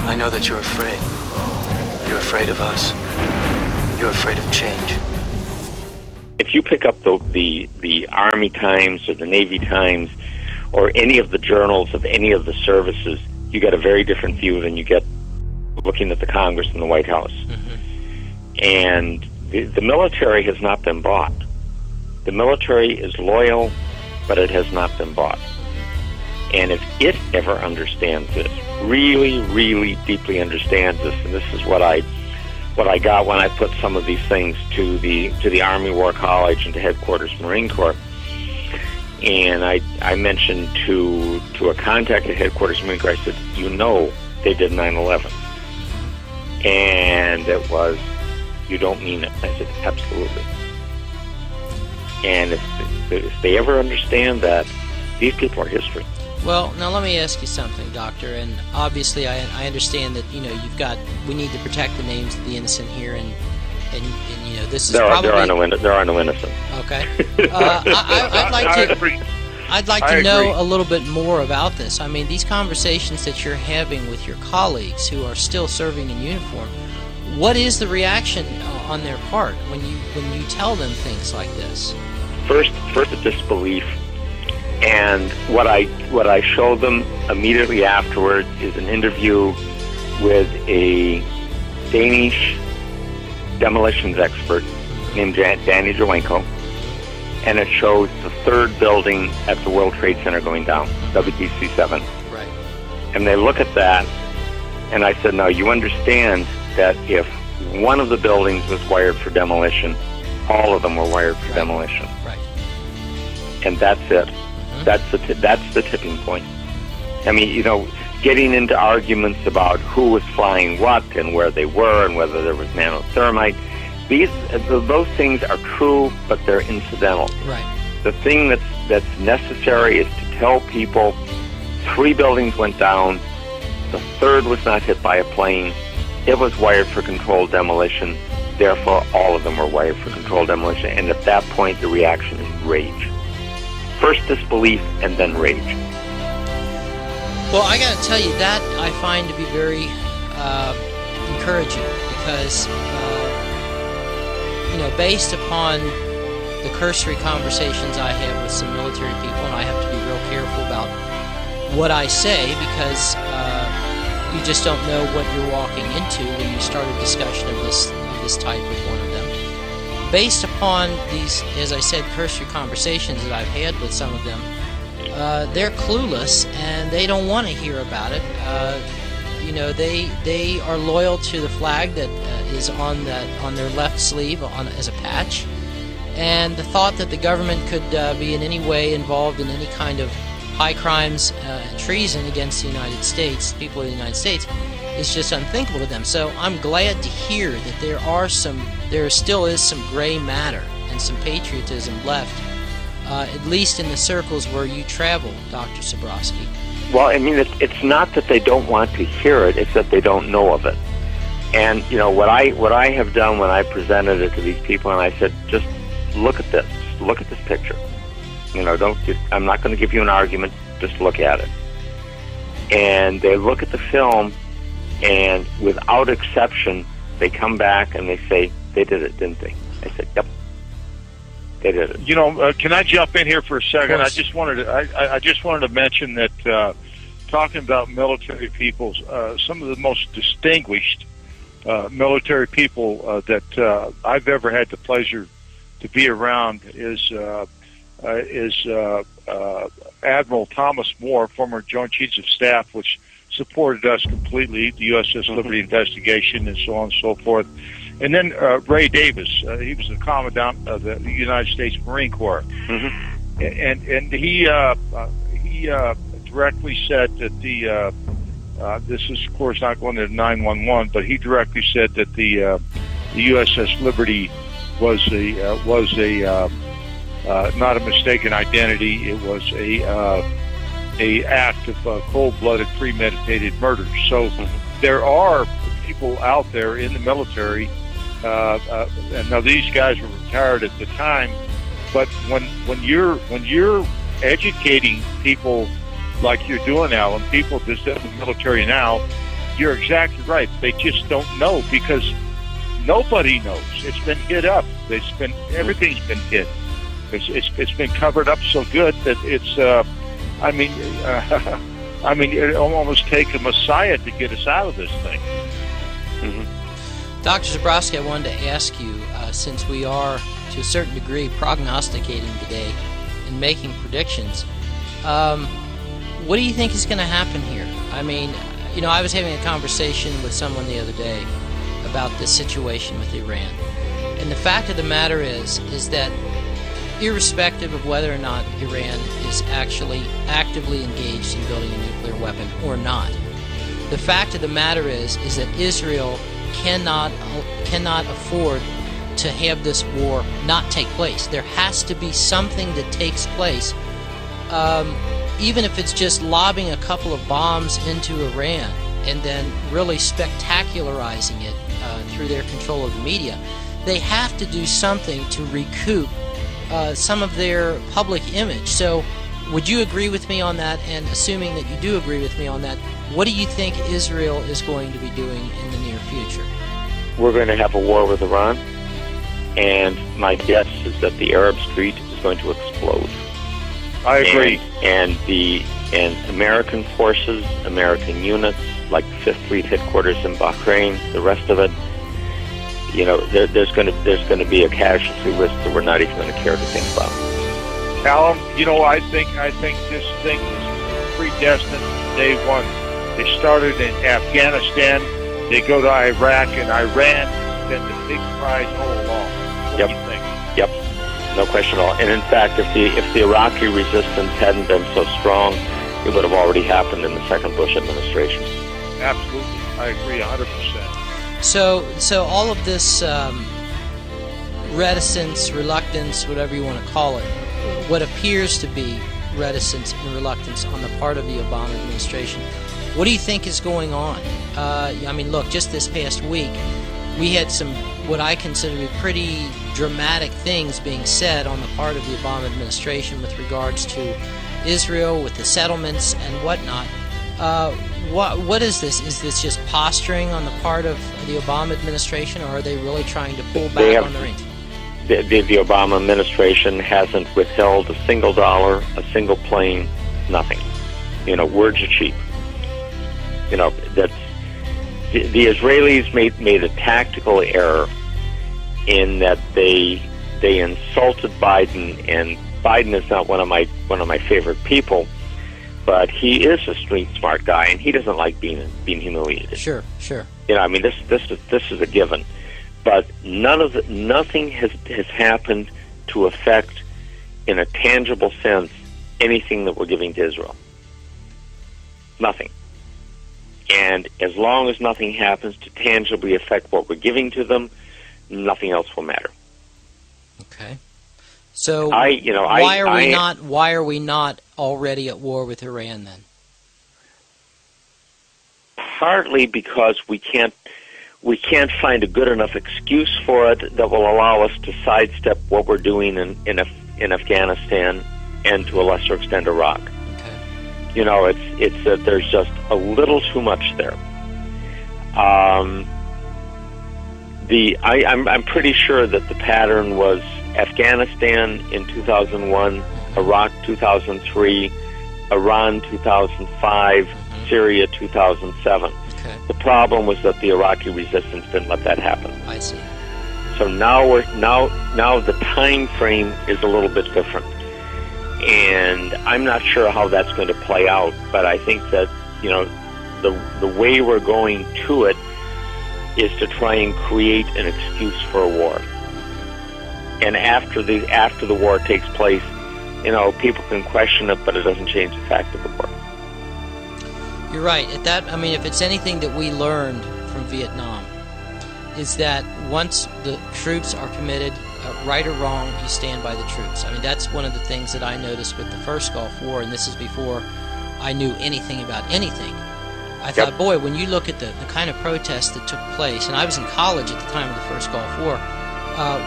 I know that you're afraid. You're afraid of us. You're afraid of change. If you pick up the Army Times or the Navy Times or any of the journals of any of the services, you get a very different view than you get looking at the Congress and the White House. And the military has not been bought. The military is loyal, but it has not been bought. And if it ever understands this, really, really deeply understands this, and this is what I got when I put some of these things to the Army War College and to Headquarters Marine Corps, and I mentioned to a contact at Headquarters Marine Corps, I said, you know they did 9/11. And it was, you don't mean it. I said, absolutely. And if they ever understand that, these people are history. Well, now let me ask you something, Doctor. And obviously, I understand that we need to protect the names of the innocent here, and this is probably there are no innocent. Okay. I'd like to know a little bit more about this. I mean, these conversations that you're having with your colleagues who are still serving in uniform, what is the reaction on their part when you tell them things like this? First a disbelief, and what I show them immediately afterwards is an interview with a Danish demolitions expert named Danny Jowenko, and it shows the third building at the World Trade Center going down, WTC-7. Right. And they look at that, and I said, now you understand that if one of the buildings was wired for demolition, all of them were wired for demolition. Right. And that's it. That's the tipping point. I mean, getting into arguments about who was flying what and where they were and whether there was nano-thermite, those things are true, but they're incidental. Right. The thing that's necessary is to tell people 3 buildings went down, the third was not hit by a plane, it was wired for controlled demolition, therefore all of them were wired for controlled demolition, and at that point the reaction is rage. First disbelief and then rage. Well, I got to tell you, that I find to be very encouraging, because based upon the cursory conversations I have with some military people, and I have to be real careful about what I say, because you just don't know what you're walking into when you start a discussion of this type with one of them. Based upon these, as I said, cursory conversations that I've had with some of them, they're clueless and they don't want to hear about it. They are loyal to the flag that is on their left sleeve as a patch, and the thought that the government could be in any way involved in any kind of high crimes and treason against the United States, people of the United States, is just unthinkable to them. So I'm glad to hear that there still is some gray matter and some patriotism left, at least in the circles where you travel, Dr. Sabrowski. Well, I mean, it's not that they don't want to hear it; it's that they don't know of it. And what I have done when I presented it to these people, and I said, just look at this. Just look at this picture. I'm not going to give you an argument. Just look at it. And they look at the film, and without exception, they come back and they say, they did it, didn't they? I said, yep. They did it. Can I jump in here for a second? I just wanted to mention that talking about military people, some of the most distinguished military people that I've ever had the pleasure to be around is Admiral Thomas Moore, former Joint Chiefs of Staff, which supported us completely, the USS Liberty investigation, and so on and so forth. And then Ray Davis, he was the commandant of the United States Marine Corps, and he directly said that this is of course not going to 911, but he directly said that the USS Liberty was a not a mistaken identity. It was a act of cold-blooded, premeditated murder. So there are people out there in the military. And now these guys were retired at the time, but when you're educating people like you're doing now, and people that's in the military now, you're exactly right. They just don't know because nobody knows. It's been hid up. Everything's been hid. It's been covered up so good that it's. I mean, it almost take a messiah to get us out of this thing. Mm-hmm. Dr. Zabrowski, I wanted to ask you, since we are to a certain degree prognosticating today and making predictions, what do you think is going to happen here? I mean, you know, I was having a conversation with someone the other day about this situation with Iran. And the fact of the matter is that irrespective of whether or not Iran is actually actively engaged in building a nuclear weapon or not, the fact of the matter is that Israel cannot afford to have this war not take place. There has to be something that takes place, even if it's just lobbing a couple of bombs into Iran and then really spectacularizing it through their control of the media. They have to do something to recoup some of their public image. So would you agree with me on that? And assuming that you do agree with me on that, what do you think Israel is going to be doing in the near future? We're going to have a war with Iran, and my guess is that the Arab Street is going to explode. I agree. And American forces, American units, like the Fifth Fleet headquarters in Bahrain, the rest of it, you know, there's going to be a casualty list that we're not even going to care to think about. Callum, you know, I think this thing was predestined from day one. They started in Afghanistan, they go to Iraq, and Iran has been the big prize all along. What do you think? Yep, no question at all. And in fact, if the Iraqi resistance hadn't been so strong, it would have already happened in the second Bush administration. Absolutely, I agree 100%. So all of this reticence, reluctance, whatever you want to call it, what appears to be reticence and reluctance on the part of the Obama administration, what do you think is going on? I mean, look, just this past week, we had some, what I consider to be pretty dramatic things being said on the part of the Obama administration with regards to Israel, with the settlements and whatnot. What is this? Is this just posturing on the part of the Obama administration, or are they really trying to pull back on the reins? The Obama administration hasn't withheld a single dollar, a single plane, nothing. You know, words are cheap. You know, that's the Israelis made a tactical error in that they insulted Biden, and Biden is not one of my favorite people. But he is a street smart guy, and he doesn't like being humiliated. Sure. You know, I mean, this is a given. But nothing has happened to affect, in a tangible sense, anything that we're giving to Israel. Nothing. And as long as nothing happens to tangibly affect what we're giving to them, nothing else will matter. Okay. So why are we not already at war with Iran then? Partly because we can't find a good enough excuse for it that will allow us to sidestep what we're doing in Afghanistan and to a lesser extent Iraq. Okay. You know, it's that there's just a little too much there. I'm pretty sure that the pattern was Afghanistan in 2001, Iraq 2003, Iran 2005, Syria 2007. Okay. The problem was that the Iraqi resistance didn't let that happen. I see. So now the time frame is a little bit different, and I'm not sure how that's going to play out. But I think that, you know, the way we're going to it is to try and create an excuse for a war. And after the war takes place, you know, people can question it, but it doesn't change the fact of the war. You're right. If it's anything that we learned from Vietnam, is that once the troops are committed, right or wrong, you stand by the troops. I mean, that's one of the things that I noticed with the first Gulf War, and this is before I knew anything about anything. I thought, boy, when you look at the kind of protests that took place, and I was in college at the time of the first Gulf War,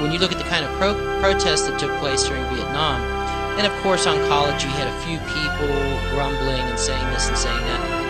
when you look at the kind of protests that took place during Vietnam, and of course on college you had a few people grumbling and saying this and saying that.